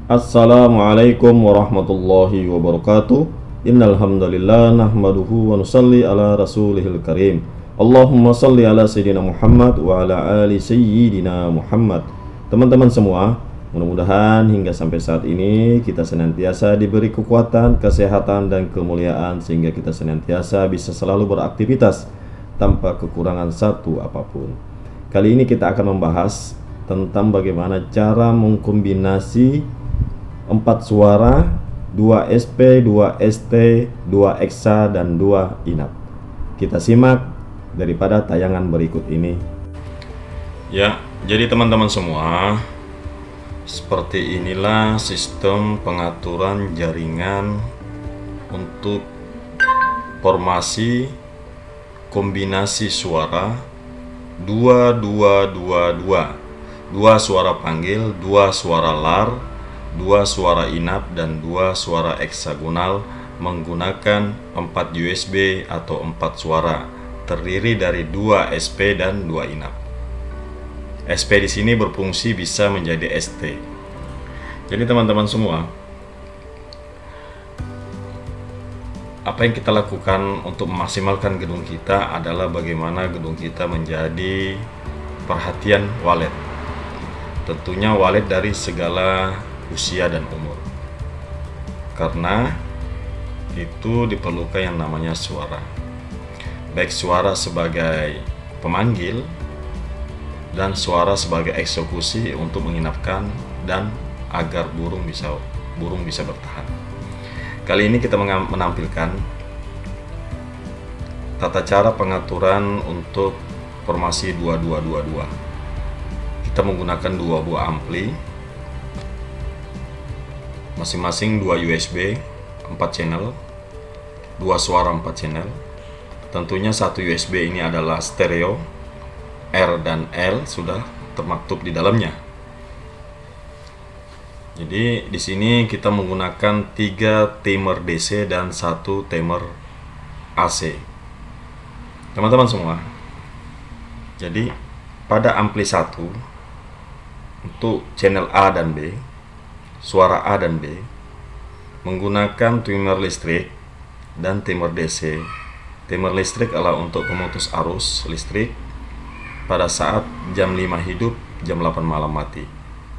Assalamualaikum warahmatullahi wabarakatuh. Innal hamdalillah nahmaduhu wa nusalli ala rasulihil karim. Allahumma salli ala sayyidina Muhammad wa ala ali sayyidina Muhammad. Teman-teman semua, mudah-mudahan hingga sampai saat ini kita senantiasa diberi kekuatan, kesehatan dan kemuliaan sehingga kita senantiasa bisa selalu beraktivitas tanpa kekurangan satu apapun. Kali ini kita akan membahas tentang bagaimana cara mengkombinasi 4 suara, 2 SP, 2 ST, 2 eksa, dan 2 inap. Kita simak daripada tayangan berikut ini. Ya, jadi teman-teman semua, seperti inilah sistem pengaturan jaringan untuk formasi kombinasi suara 2222. 2 suara panggil, 2 suara lar, 2 suara inap, dan 2 suara heksagonal menggunakan 4 USB atau 4 suara terdiri dari 2 SP dan 2 inap. SP di sini berfungsi bisa menjadi ST. Jadi teman-teman semua, apa yang kita lakukan untuk memaksimalkan gedung kita adalah bagaimana gedung kita menjadi perhatian walet. Tentunya walet dari segala usia dan umur, karena itu diperlukan yang namanya suara, baik suara sebagai pemanggil dan suara sebagai eksekusi untuk menginapkan dan agar burung bisa bertahan. Kali ini kita menampilkan tata cara pengaturan untuk formasi 2222. Kita menggunakan 2 buah ampli, masing-masing 2 USB 4 channel, 2 suara 4 channel. Tentunya satu USB ini adalah stereo, R dan L sudah termaktub di dalamnya. Jadi di sini kita menggunakan 3 timer DC dan 1 timer AC. Teman-teman semua, jadi pada ampli 1 untuk channel A dan B, suara A dan B, menggunakan timer listrik dan timer DC. Timer listrik adalah untuk pemutus arus listrik pada saat jam 5 hidup, jam 8 malam mati.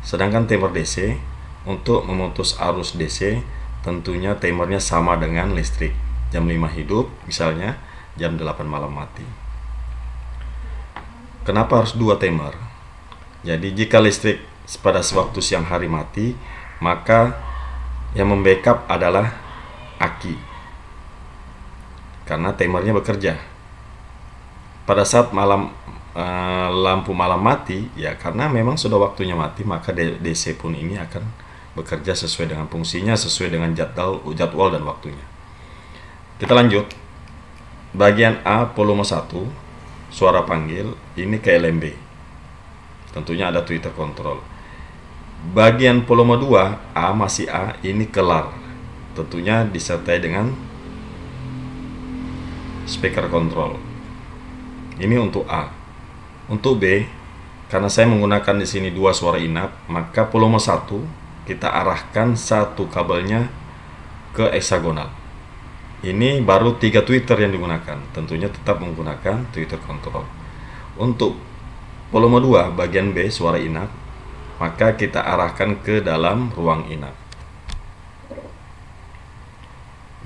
Sedangkan timer DC untuk memutus arus DC, tentunya timernya sama dengan listrik. Jam 5 hidup, misalnya jam 8 malam mati. Kenapa harus 2 timer? Jadi jika listrik pada sewaktu siang hari mati, maka yang membackup adalah aki, karena timernya bekerja. Pada saat lampu malam mati, ya karena memang sudah waktunya mati, maka DC pun ini akan bekerja sesuai dengan fungsinya, sesuai dengan jadwal dan waktunya. Kita lanjut. Bagian A volume 1 suara panggil ini ke LMB. Tentunya ada tweeter control. Bagian volume 2 A masih A ini kelar, tentunya disertai dengan speaker control. Ini untuk A. Untuk B, karena saya menggunakan di sini 2 suara inap, maka volume 1 kita arahkan 1 kabelnya ke heksagonal. Ini baru 3 tweeter yang digunakan, tentunya tetap menggunakan tweeter control. Untuk volume 2 bagian B suara inap, maka kita arahkan ke dalam ruang inap.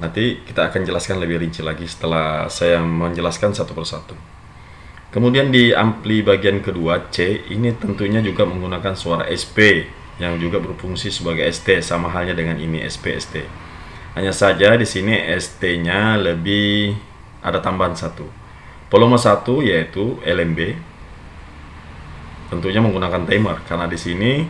Nanti kita akan jelaskan lebih rinci lagi setelah saya menjelaskan satu persatu. Kemudian di ampli bagian kedua C, ini tentunya juga menggunakan suara SP yang juga berfungsi sebagai ST, sama halnya dengan ini SP ST. Hanya saja di sini ST-nya lebih ada tambahan 1. Volume 1 yaitu LMB. Tentunya menggunakan timer, karena di sini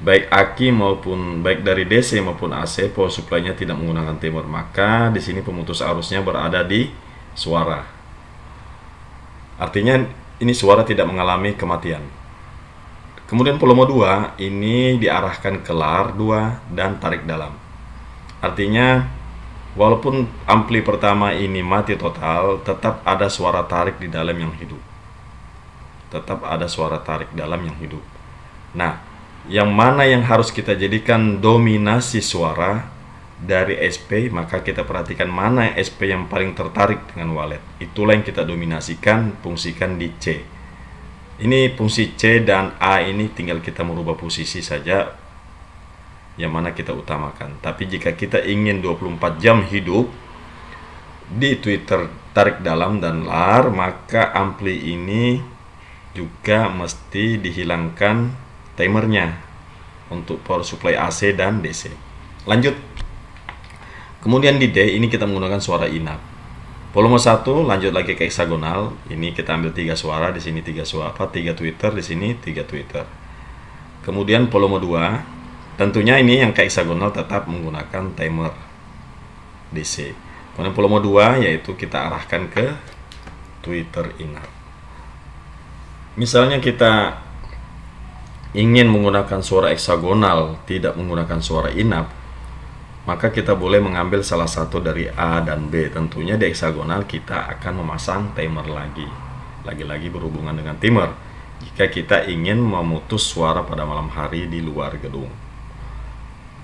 baik aki maupun baik dari DC maupun AC power supply-nya tidak menggunakan timer, maka di sini pemutus arusnya berada di suara. Artinya ini suara tidak mengalami kematian. Kemudian volume 2 ini diarahkan ke lar 2 dan tarik dalam. Artinya walaupun ampli pertama ini mati total, tetap ada suara tarik di dalam yang hidup. Tetap ada suara tarik dalam yang hidup. Nah, yang mana yang harus kita jadikan dominasi suara dari SP, maka kita perhatikan mana SP yang paling tertarik dengan walet. Itulah yang kita dominasikan, fungsikan di C. Ini fungsi C dan A ini tinggal kita merubah posisi saja yang mana kita utamakan. Tapi jika kita ingin 24 jam hidup di Twitter tarik dalam dan LAR, maka ampli ini juga mesti dihilangkan timernya untuk power supply AC dan DC. Lanjut. Kemudian di D ini kita menggunakan suara inap. Volume 1 lanjut lagi ke heksagonal. Ini kita ambil 3 suara, di sini 3 suara, 3 tweeter, di sini 3 tweeter. Kemudian volume 2, tentunya ini yang ke heksagonal tetap menggunakan timer DC. Kemudian volume 2 yaitu kita arahkan ke tweeter inap. Misalnya kita ingin menggunakan suara heksagonal, tidak menggunakan suara inap, maka kita boleh mengambil salah satu dari A dan B. Tentunya di heksagonal kita akan memasang timer lagi. Lagi-lagi berhubungan dengan timer jika kita ingin memutus suara pada malam hari di luar gedung.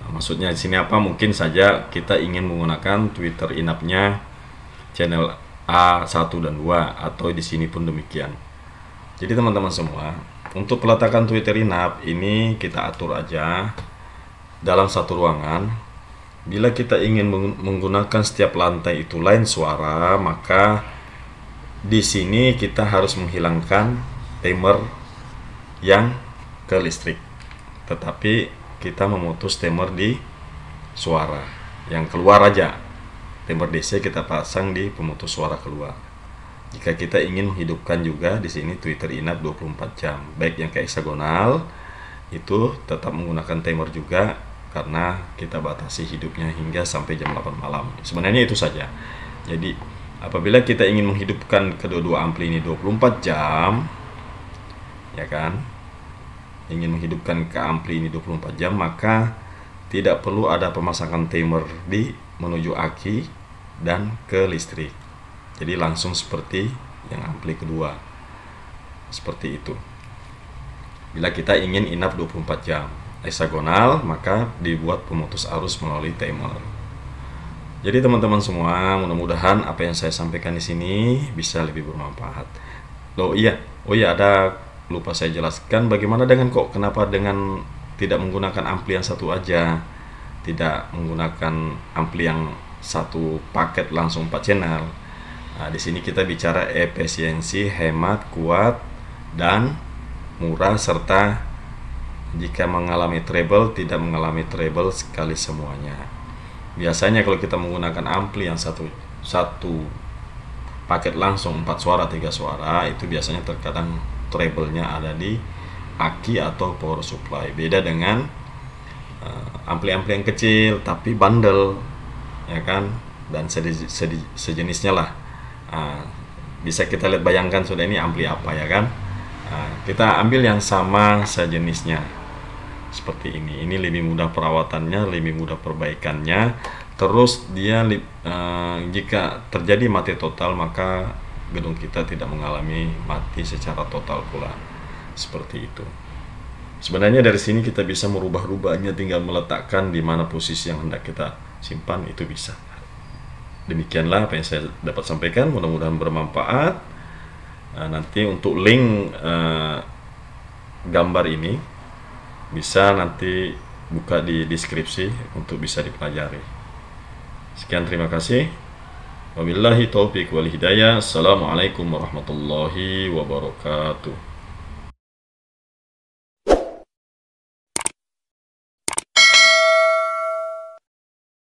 Nah, maksudnya di sini apa? Mungkin saja kita ingin menggunakan Twitter inapnya channel A1 dan 2, atau di sini pun demikian. Jadi teman-teman semua, untuk peletakan Twitter inap ini kita atur aja dalam satu ruangan. Bila kita ingin menggunakan setiap lantai itu lain suara, maka di sini kita harus menghilangkan timer yang ke listrik. Tetapi kita memutus timer di suara yang keluar aja. Timer DC kita pasang di pemutus suara keluar. Jika kita ingin menghidupkan juga di sini Twitter inap 24 jam, baik yang ke heksagonal itu tetap menggunakan timer juga, karena kita batasi hidupnya hingga sampai jam 8 malam. Sebenarnya itu saja. Jadi apabila kita ingin menghidupkan kedua-dua ampli ini 24 jam, ya kan, ingin menghidupkan ke ampli ini 24 jam, maka tidak perlu ada pemasangan timer di menuju aki dan ke listrik. Jadi langsung seperti yang ampli kedua, seperti itu. Bila kita ingin inap 24 jam heksagonal, maka dibuat pemutus arus melalui timer. Jadi teman-teman semua, mudah-mudahan apa yang saya sampaikan di sini bisa lebih bermanfaat. Oh iya, ada lupa saya jelaskan bagaimana dengan kenapa dengan tidak menggunakan ampli yang satu aja, tidak menggunakan ampli yang satu paket langsung 4 channel. Nah, di sini kita bicara efisiensi, hemat, kuat, dan murah, serta jika mengalami treble tidak mengalami treble sekali semuanya. Biasanya kalau kita menggunakan ampli yang satu paket langsung 4 suara, 3 suara, itu biasanya terkadang treble-nya ada di aki atau power supply. Beda dengan ampli-ampli yang kecil tapi bundle, ya kan, dan sejenisnya lah. Bisa kita lihat, bayangkan sudah ini ampli apa, ya kan. Kita ambil yang sama sejenisnya seperti ini lebih mudah perawatannya, lebih mudah perbaikannya. Terus dia jika terjadi mati total, maka gedung kita tidak mengalami mati secara total pula, seperti itu. Sebenarnya dari sini kita bisa merubah-rubahnya, tinggal meletakkan di mana posisi yang hendak kita simpan, itu bisa. Demikianlah apa yang saya dapat sampaikan, mudah-mudahan bermanfaat. Nanti untuk link gambar ini bisa nanti buka di deskripsi untuk bisa dipelajari. Sekian, terima kasih. Wabillahi taufiq wal hidayah. Assalamualaikum warahmatullahi wabarakatuh.